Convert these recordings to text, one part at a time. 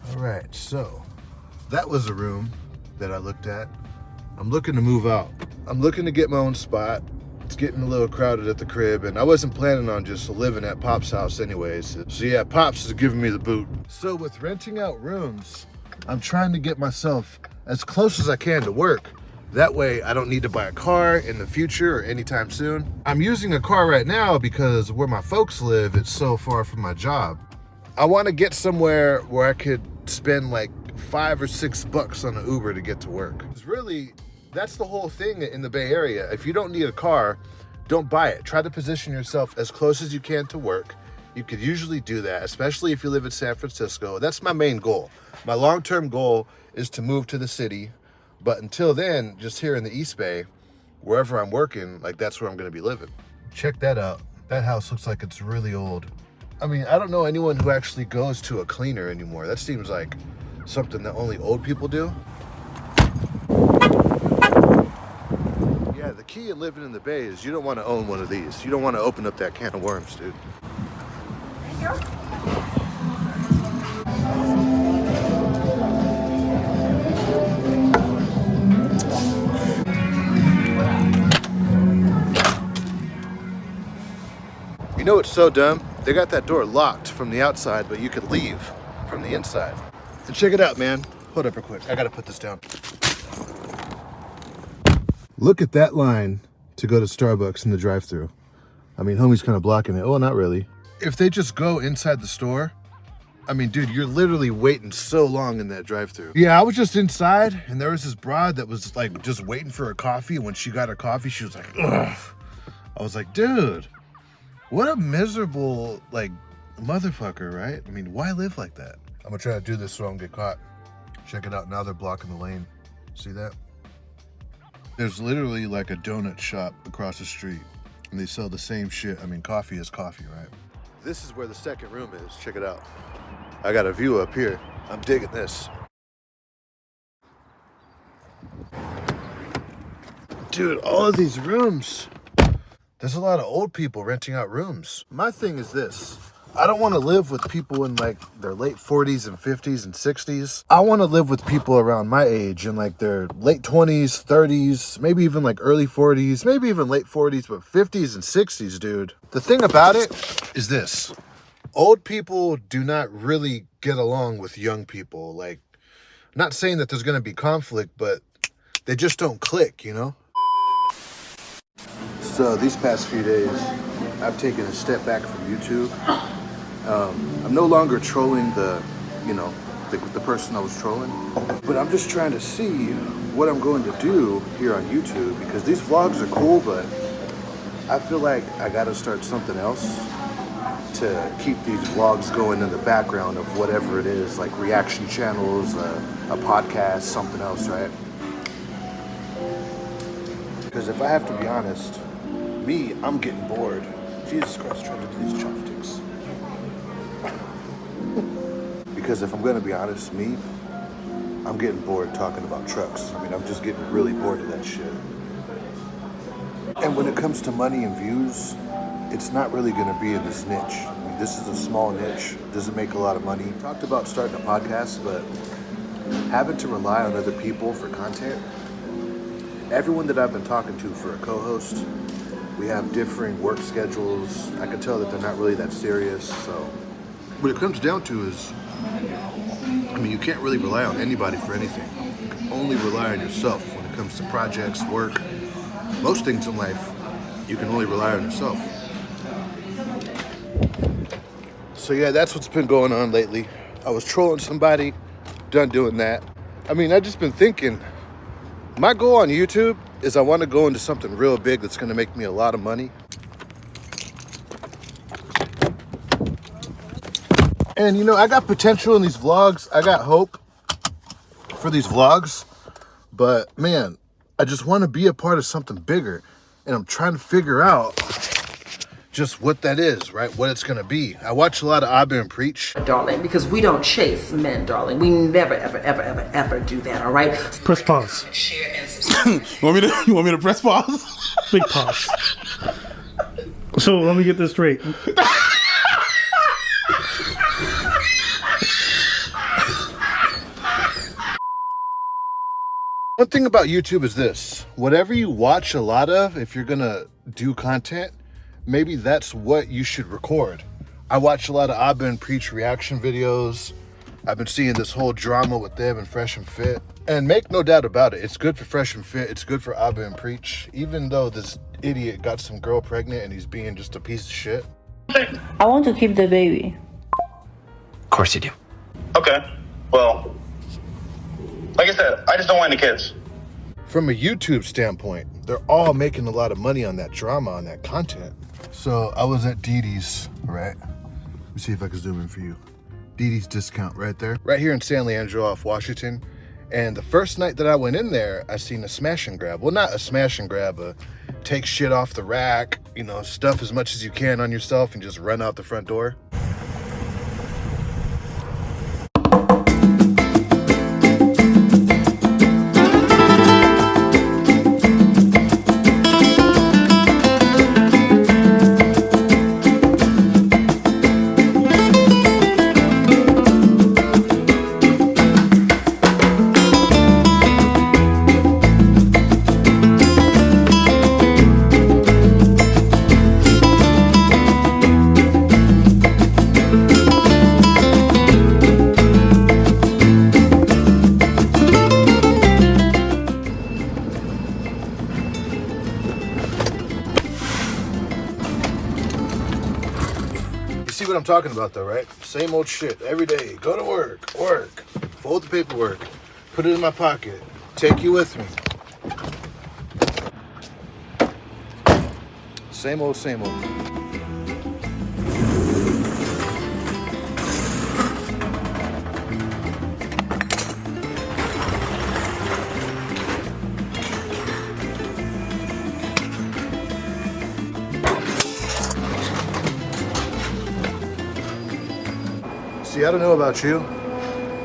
All right, so that was a room that I looked at. I'm looking to move out. I'm looking to get my own spot. It's getting a little crowded at the crib, and I wasn't planning on just living at Pop's house anyways. So yeah, Pop's is giving me the boot. So with renting out rooms, I'm trying to get myself as close as I can to work. That way I don't need to buy a car in the future or anytime soon. I'm using a car right now because where my folks live, it's so far from my job. I want to get somewhere where I could spend like $5 or $6 on an Uber to get to work. It's really, that's the whole thing in the Bay Area. If you don't need a car, don't buy it. Try to position yourself as close as you can to work. You could usually do that, especially if you live in San Francisco. That's my main goal. My long-term goal is to move to the city. But until then, just here in the East Bay, wherever I'm working, like that's where I'm gonna be living. Check that out. That house looks like it's really old. I mean, I don't know anyone who actually goes to a cleaner anymore. That seems like something that only old people do. Yeah, the key in living in the Bay is you don't want to own one of these. You don't want to open up that can of worms, dude. Thank you. You know what's so dumb? They got that door locked from the outside, but you could leave from the inside. And check it out, man. Hold up real quick. I gotta put this down. Look at that line to go to Starbucks in the drive-thru. I mean, homie's kind of blocking it. Oh, not really. If they just go inside the store, I mean, dude, you're literally waiting so long in that drive-thru. Yeah, I was just inside, and there was this broad that was like just waiting for her coffee. And when she got her coffee, she was like, ugh. I was like, dude, what a miserable, like, motherfucker, right? I mean, why live like that? I'm gonna try to do this so I don't get caught. Check it out, now they're blocking the lane. See that? There's literally like a donut shop across the street, and they sell the same shit. I mean, coffee is coffee, right? This is where the second room is, check it out. I got a view up here. I'm digging this. Dude, all of these rooms. There's a lot of old people renting out rooms. My thing is this. I don't want to live with people in like their late 40s and 50s and 60s. I want to live with people around my age in like their late 20s, 30s, maybe even like early 40s, maybe even late 40s, but 50s and 60s, dude. The thing about it is this. Old people do not really get along with young people. Like, not saying that there's going to be conflict, but they just don't click, you know? So these past few days, I've taken a step back from YouTube. I'm no longer trolling the person I was trolling, but I'm just trying to see what I'm going to do here on YouTube, because these vlogs are cool, but I feel like I gotta start something else to keep these vlogs going in the background of whatever it is, like reaction channels, a podcast, something else, right? Because if I have to be honest, I'm getting bored. Jesus Christ, trying to do these chopsticks. Because if I'm gonna be honest, I'm getting bored talking about trucks. I mean, I'm just getting really bored of that shit. And when it comes to money and views, it's not really gonna be in this niche. I mean, this is a small niche, doesn't make a lot of money. Talked about starting a podcast, but having to rely on other people for content. Everyone that I've been talking to for a co-host, we have differing work schedules. I can tell that they're not really that serious. So what it comes down to is, I mean, you can't really rely on anybody for anything. You can only rely on yourself when it comes to projects, work. Most things in life, you can only rely on yourself. So yeah, that's what's been going on lately. I was trolling somebody, done doing that. I mean, I've just been thinking, my goal on YouTube is I want to go into something real big that's going to make me a lot of money. And you know, I got potential in these vlogs. I got hope for these vlogs. But man, I just want to be a part of something bigger. And I'm trying to figure out just what that is, right? What it's going to be. I watch a lot of Abba and Preach. Darling, because we don't chase men, darling. We never, ever, ever, ever, ever do that, all right? Press pause. Share and subscribe. You want me to press pause? Big pause. So let me get this straight. One thing about YouTube is this: whatever you watch a lot of, if you're gonna do content, maybe that's what you should record. I watch a lot of Abba and Preach reaction videos. I've been seeing this whole drama with them and Fresh and Fit. And make no doubt about it, it's good for Fresh and Fit, it's good for Abba and Preach, even though this idiot got some girl pregnant and he's being just a piece of shit. I want to keep the baby. Of course you do. Okay. Well, like I said, I just don't want any kids. From a YouTube standpoint, they're all making a lot of money on that drama, on that content. So I was at Dee Dee's, right? Let me see if I can zoom in for you. Dee Dee's discount right there. Right here in San Leandro off Washington. And the first night that I went in there, I seen a smash and grab. Well, not a smash and grab, a take shit off the rack, you know, stuff as much as you can on yourself and just run out the front door. See what I'm talking about though, right? Same old shit every day. Go to work, fold the paperwork, put it in my pocket, take you with me. Same old, same old. See, I don't know about you,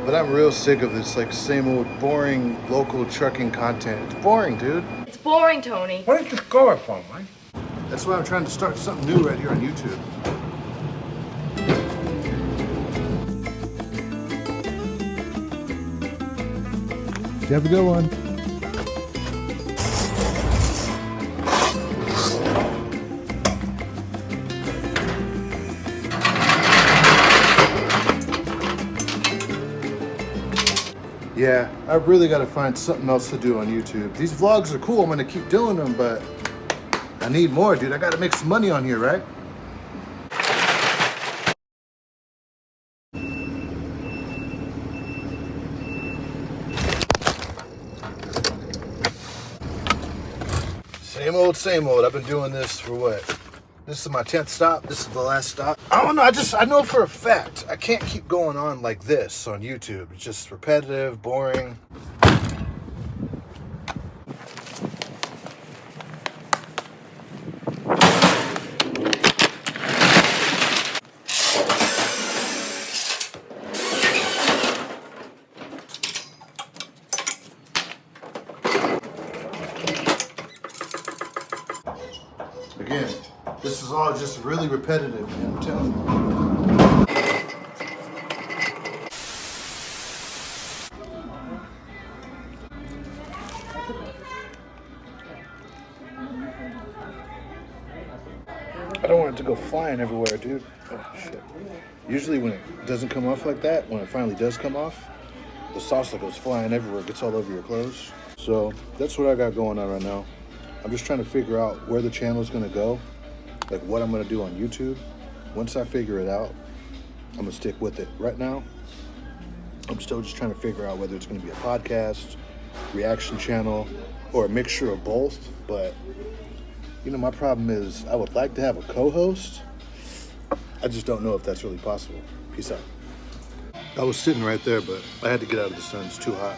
but I'm real sick of this like same old boring local trucking content. It's boring, dude. It's boring, Tony. Where did you score from, man? That's why I'm trying to start something new right here on YouTube. You have a good one. Yeah, I really got to find something else to do on YouTube. These vlogs are cool. I'm going to keep doing them, but I need more, dude. I got to make some money on here, right? Same old, same old. I've been doing this for what? This is my 10th stop. This is the last stop. I don't know. I know for a fact I can't keep going on like this on YouTube. It's just repetitive, boring. Again, this is all just really repetitive, man, I'm telling you. I don't want it to go flying everywhere, dude. Oh, shit. Usually when it doesn't come off like that, when it finally does come off, the salsa goes flying everywhere, it gets all over your clothes. So that's what I got going on right now. I'm just trying to figure out where the channel is going to go, like what I'm going to do on YouTube. Once I figure it out, I'm going to stick with it. Right now, I'm still just trying to figure out whether it's going to be a podcast, reaction channel, or a mixture of both. But, you know, my problem is I would like to have a co-host. I just don't know if that's really possible. Peace out. I was sitting right there, but I had to get out of the sun. It's too hot.